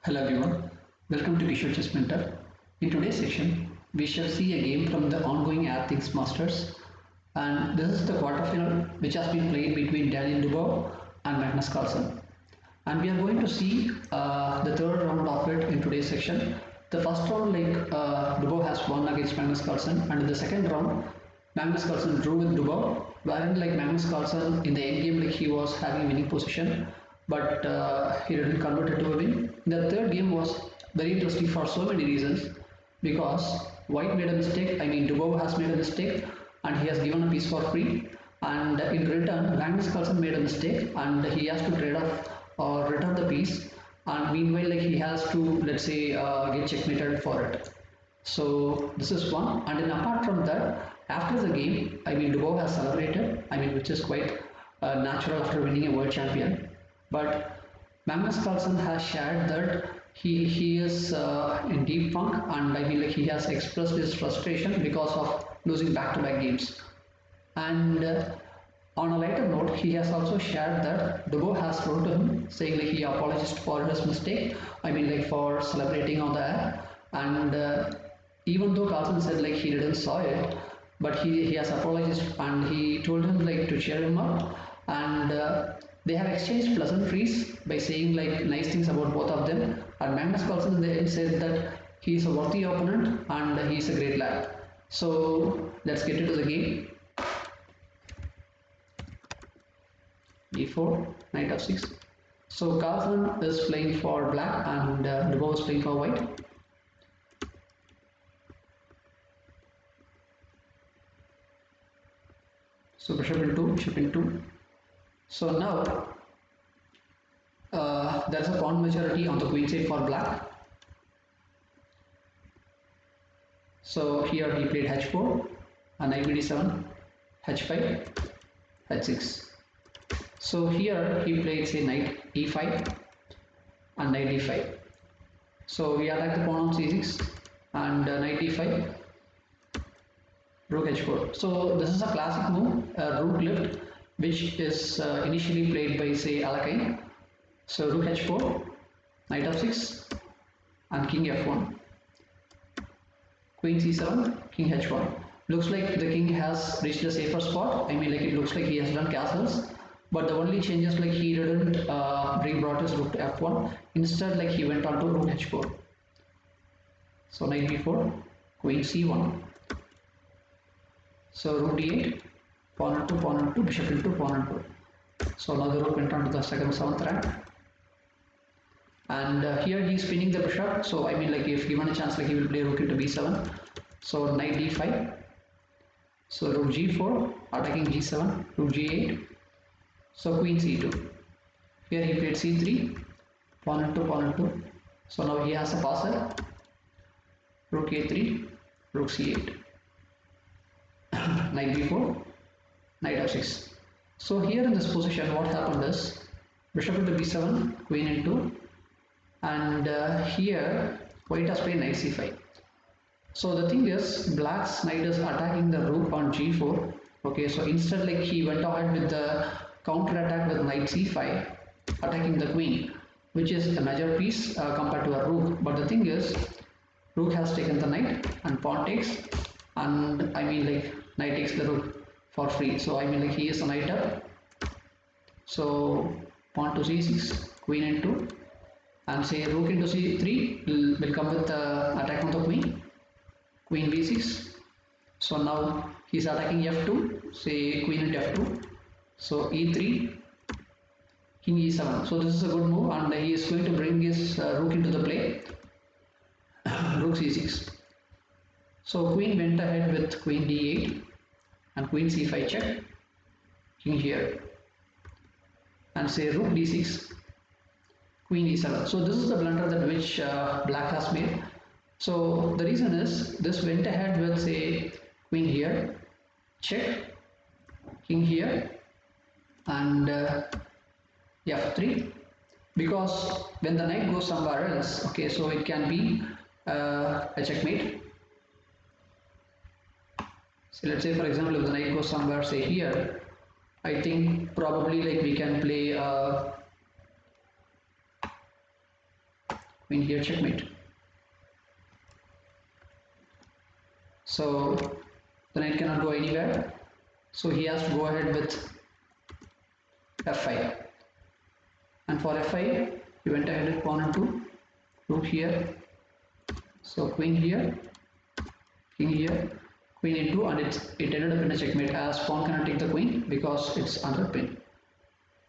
Hello everyone, welcome to Kishore Chess Mentor. In today's section, we shall see a game from the ongoing Airthings Masters, and this is the quarterfinal which has been played between Daniil Dubov and Magnus Carlsen. And we are going to see the third round of it in today's section. The first round, Dubov has won against Magnus Carlsen, and in the second round, Magnus Carlsen drew with Dubov, wherein Magnus Carlsen in the end game he was having winning position, but he didn't convert it to a win. The third game was very interesting for so many reasons, because White made a mistake. Dubov has made a mistake, and he has given a piece for free. And in return, Magnus Carlsen made a mistake, and he has to trade off or return the piece. And meanwhile, he has to, let's say, get checkmated for it. So this is one. And then apart from that, after the game, Dubov has celebrated. Which is quite natural after winning a world champion. But Magnus Carlsen has shared that he is in deep funk, and he has expressed his frustration because of losing back-to-back games. And on a lighter note, he has also shared that Dubov has wrote to him saying he apologized for his mistake. For celebrating on the air. And even though Carlsen said he didn't saw it, but he has apologized, and he told him to cheer him up. And they have exchanged pleasantries by saying nice things about both of them. And Magnus Carlsen in the end said that he is a worthy opponent and he is a great lad. So let's get into the game. e4, knight f6. So Carlsen is playing for black, and Dubov is playing for white. So bishop into, bishop into. So now there is a pawn majority on the queen side for black. So here he played h4, and knight d7, h5, h6. So here he played say knight e5 and knight d5. So we attack the pawn on c6 and knight d5, rook h4. So this is a classic move, rook lift, which is initially played by say Alakine. So rook h4, knight f6, and king f1, queen c7, king h1. Looks like the king has reached the safer spot. It looks like he has done castles, but the only changes he didn't brought his rook to f1. Instead, he went on to rook h4. So knight b4, queen c1. So rook d8, pawn on2, bishop into pawn on2. So now the rook went on to the second, 7th rank. And here he is spinning the bishop. So if given a chance, he will play rook into b7. So knight d5. So rook g4, attacking g7, rook g8. So queen c2. Here he played c3, pawn on2. So now he has a passer. Rook a3, rook c8. Knight b4, knight f6. So here in this position, what happened is bishop into b7, queen into, and here white has played knight c5. So the thing is, black's knight is attacking the rook on g4. Okay, so instead he went ahead with the counter attack with knight c5, attacking the queen, which is a major piece compared to a rook. But the thing is, rook has taken the knight and pawn takes, and knight takes the rook for free. So he is a knight up. So pawn to c6, queen into, and say rook into c3 will come with attack on the queen, queen b6. So now he's attacking f2, say queen into f2. So e3, king e7. So this is a good move, and he is going to bring his rook into the play. Rook c6. So queen went ahead with queen d8 and queen c5 check, king here, and say rook d6, queen e7. So this is the blunder that which black has made. So the reason is this went ahead with say queen here, check, king here, and f3, because when the knight goes somewhere else, okay, so it can be a checkmate. So let's say for example, if the knight goes somewhere say here, I think probably we can play queen here, checkmate. So the knight cannot go anywhere, so he has to go ahead with f5, and for f5 he went ahead with pawn into rook here, so queen here, king here, queen into, and it ended up in a checkmate as pawn cannot take the queen because it's under pin.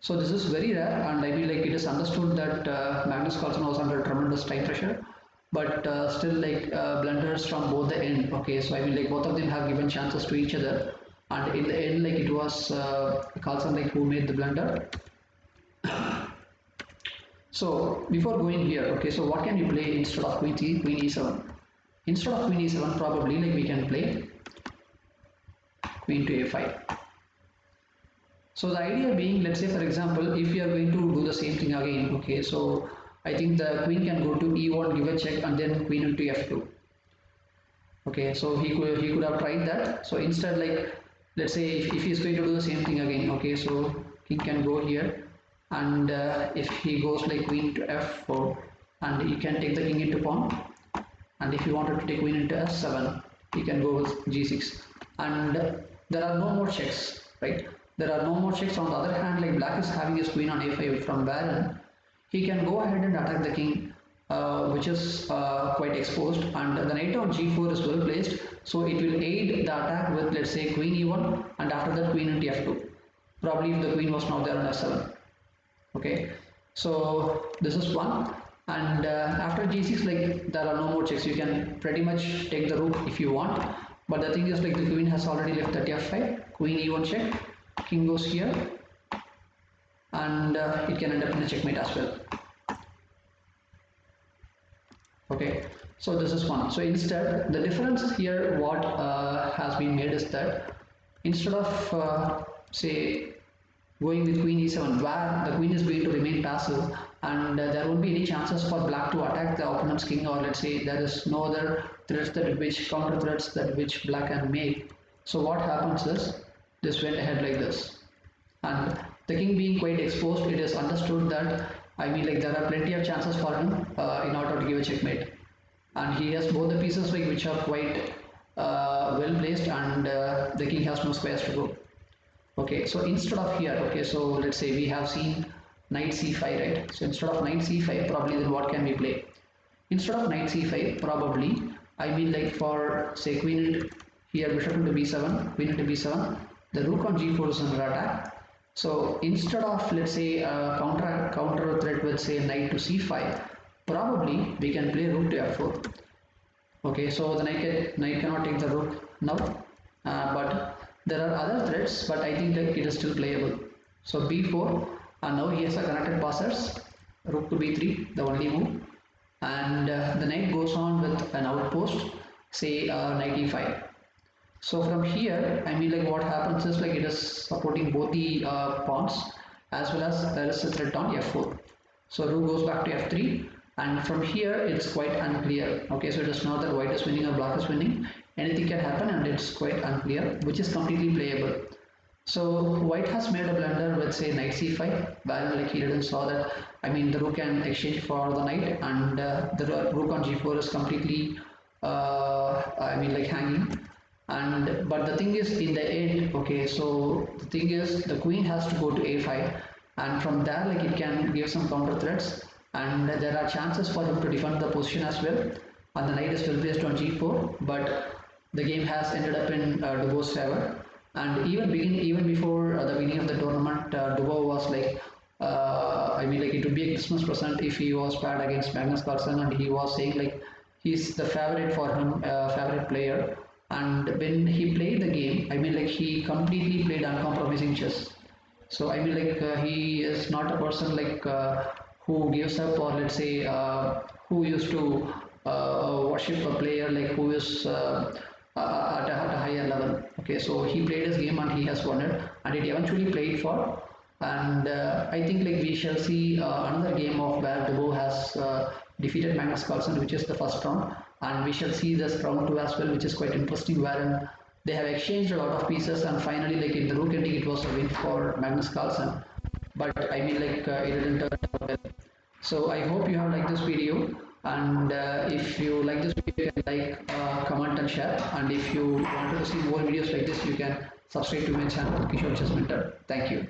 So this is very rare, and I mean like it is understood that Magnus Carlsen was under tremendous time pressure, but still like blunders from both the end. Okay, so I mean like both of them have given chances to each other, and in the end like it was Carlsen like who made the blunder. So before going here, okay, so what can we play instead of queen e7? Instead of queen e7, probably like we can play queen to a5. So the idea being, let's say for example, if we are going to do the same thing again, okay, so I think the queen can go to e1, give a check, and then queen into f2. Okay, so he could have tried that. So instead, like let's say if he is going to do the same thing again, okay, so king can go here, and if he goes like queen to f4, and he can take the king into pawn, and if he wanted to take queen into f7, he can go with g6, and there are no more checks, right? There are no more checks. On the other hand, like black is having his queen on a5, from wherein he can go ahead and attack the king, which is quite exposed, and the knight on g4 is well placed, so it will aid the attack with, let's say, queen e1, and after that queen into f2, probably if the queen was not there on f7. Okay, so this is one, and after g6, like there are no more checks. You can pretty much take the rook if you want, but the thing is like the queen has already left at f5, queen e1 check, king goes here, and it can end up in a checkmate as well. Okay, so this is one. So instead, the difference here what has been made is that instead of say going with queen e7, where the queen is going to remain passive, and there won't be any chances for black to attack the opponent's king, or let's say there is no other threats that which counter threats that which black can make. So what happens is this went ahead like this, and the king being quite exposed, it is understood that I mean like there are plenty of chances for him in order to give a checkmate, and he has both the pieces like which are quite well placed, and the king has no squares to go. Okay, so instead of here, okay, so let's say we have seen knight c5, right? So instead of knight c5, probably then what can we play? Instead of knight c5, probably I mean like for say queen into here, bishop into b7, queen into b7, the rook on g4 is under attack. So instead of, let's say, counter threat with say knight to c5, probably we can play rook to f4. Okay, so the knight cannot take the rook now, but there are other threats, but I think like it is still playable. So b4, and now he has a connected passers, rook to b3, the only move, and the knight goes on with an outpost, say knight e5. So from here, I mean like what happens is like it is supporting both the pawns, as well as there is a threat on f4. So rook goes back to f3, and from here it's quite unclear. Okay, so it is not that white is winning or black is winning. Anything can happen, and it's quite unclear, which is completely playable. So white has made a blunder with say knight c5, wherein like he didn't saw that I mean the rook can exchange for the knight, and the rook on g4 is completely I mean like hanging. And but the thing is in the end, okay, so the thing is the queen has to go to a5, and from there like it can give some counter threats, and there are chances for him to defend the position as well, and the knight is still placed on g4, but the game has ended up in Dubov's favor. And even before the beginning of the tournament, Dubov was like I mean like it would be a Christmas present if he was paired against Magnus Carlsen, and he was saying like he's the favorite for him, favorite player. And when he played the game, I mean like he completely played uncompromising chess. So I mean like he is not a person like who gives up, or let's say who used to worship a player like who is at a higher level. Okay, so he played his game and he has won it, and it eventually played for. And I think like we shall see another game of where Dubov has defeated Magnus Carlsen, which is the first round, and we shall see this round 2 as well, which is quite interesting, wherein they have exchanged a lot of pieces, and finally like in the rook ending it was a win for Magnus Carlsen, but I mean like it didn't turn out well. So I hope you have liked this video, and if you like this video, you can like, comment and share, and if you wanted to see more videos like this, you can subscribe to my channel Kishore Chess Mentor. Thank you.